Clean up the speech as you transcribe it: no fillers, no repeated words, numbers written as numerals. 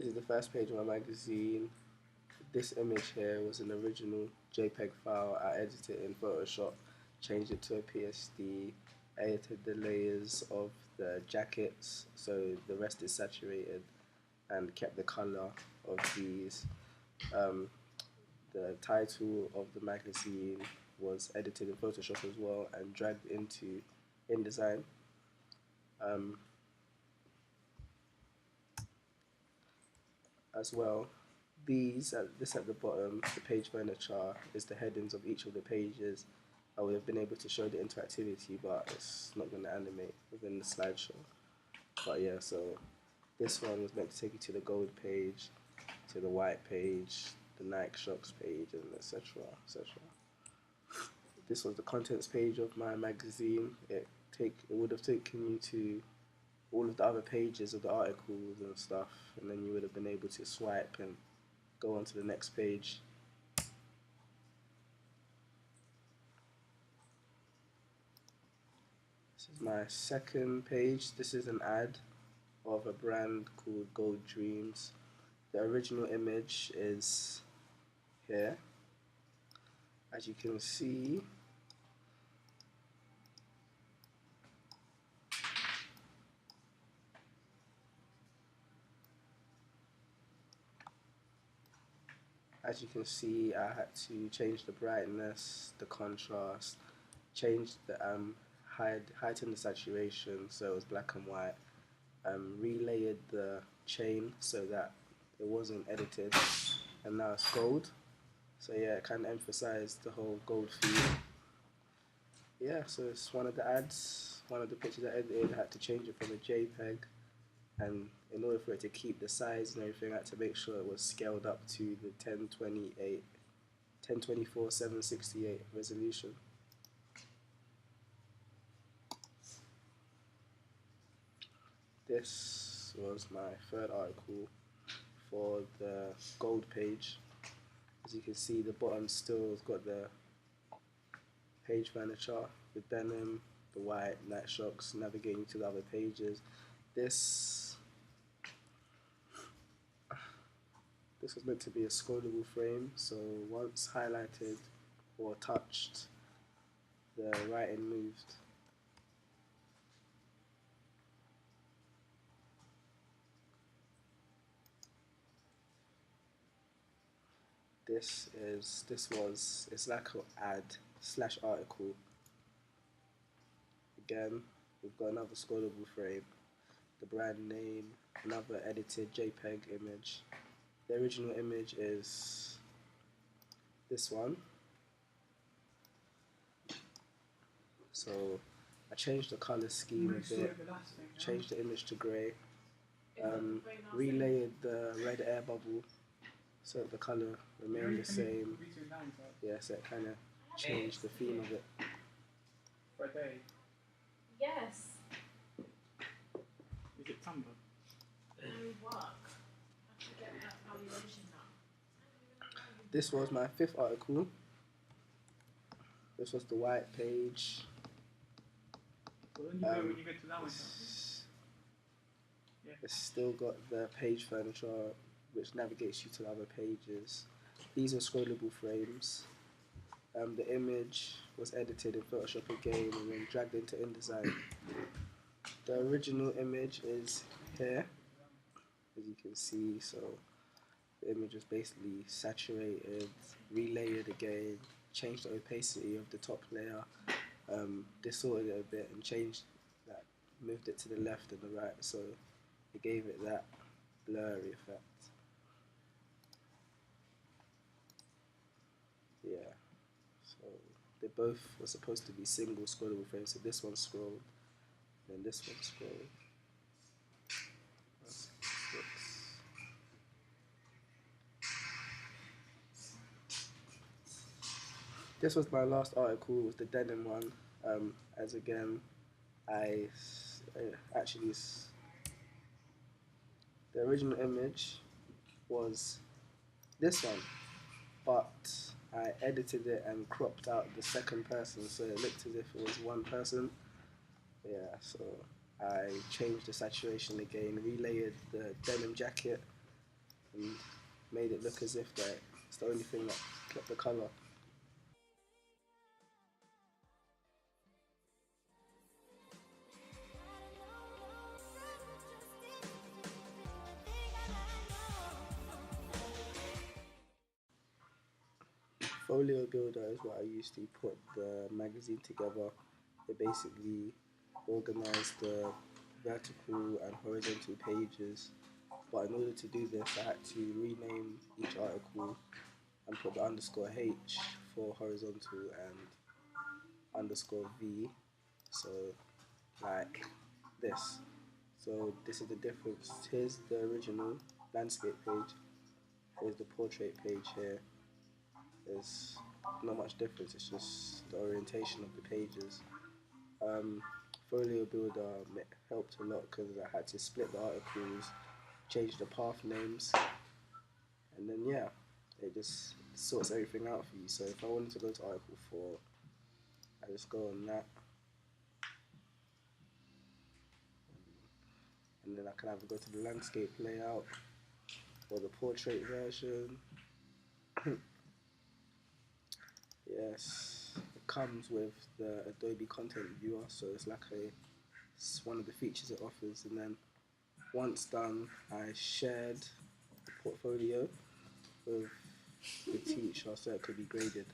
This is the first page of my magazine. This image here was an original JPEG file. I edited it in Photoshop, changed it to a PSD, edited the layers of the jackets so the rest is saturated, and kept the color of these. Um, the title of the magazine was edited in Photoshop as well and dragged into InDesign. Um, as well. This at the bottom, the page furniture is the headings of each of the pages. I would have been able to show the interactivity, but it's not going to animate within the slideshow. But yeah, so this one was meant to take you to the gold page, to the white page, the Nike Shox page, and etc. etc. This was the contents page of my magazine. It would have taken you to all of the other pages of the articles and stuff, and then you would have been able to swipe and go on to the next page. This is my second page. This is an ad of a brand called Gold Dreams. The original image is here. As you can see, I had to change the brightness, the contrast, change the heighten the saturation so it was black and white, relayered the chain so that it wasn't edited, and now it's gold. So yeah, it kind of emphasized the whole gold feel. Yeah, so it's one of the ads, one of the pictures I edited. I had to change it from a JPEG, and in order for it to keep the size and everything, I had to make sure it was scaled up to the 1024 768 resolution. This was my third article for the gold page. As you can see, the bottom still has got the page furniture, the denim, the white, Nike Shox, navigating to the other pages. This was meant to be a scrollable frame, so once highlighted or touched, the writing moved. It's like an ad slash article. Again, we've got another scrollable frame, the brand name, another edited JPEG image. The original image is this one. So I changed the color scheme a bit, changed the image to grey, relayered the red air bubble so the color remained the same. Yeah, so it kind of changed the theme of it. Yes. Is it Tumblr? This was my fifth article. This was the white page. It's still got the page furniture which navigates you to other pages. These are scrollable frames. The image was edited in Photoshop again and then dragged into InDesign. The original image is here, as you can see. So the image was basically saturated, relayered again, changed the opacity of the top layer, distorted it a bit and changed that, moved it to the left and the right, so it gave it that blurry effect. Yeah, so they both were supposed to be single scrollable frames, so this one scrolled, then this one scrolled. This was my last article, was the denim one, as again, I actually, the original image was this one, but I edited it and cropped out the second person so it looked as if it was one person. Yeah, so I changed the saturation again, relayered the denim jacket, and made it look as if that it's the only thing that kept the colour. Folio Builder is what I used to put the magazine together. It basically organized the vertical and horizontal pages. But in order to do this, I had to rename each article and put the underscore H for horizontal and underscore V. So, like this. So, this is the difference. Here's the original landscape page. Here's the portrait page here. There's not much difference, it's just the orientation of the pages. Um, Folio Builder helped a lot because I had to split the articles, change the path names, and then yeah, it just sorts everything out for you. So if I wanted to go to article 4, I just go on that, and then I can either go to the landscape layout or the portrait version. Yes, it comes with the Adobe Content Viewer, so it's one of the features it offers. And then once done, I shared the portfolio with the teacher so it could be graded.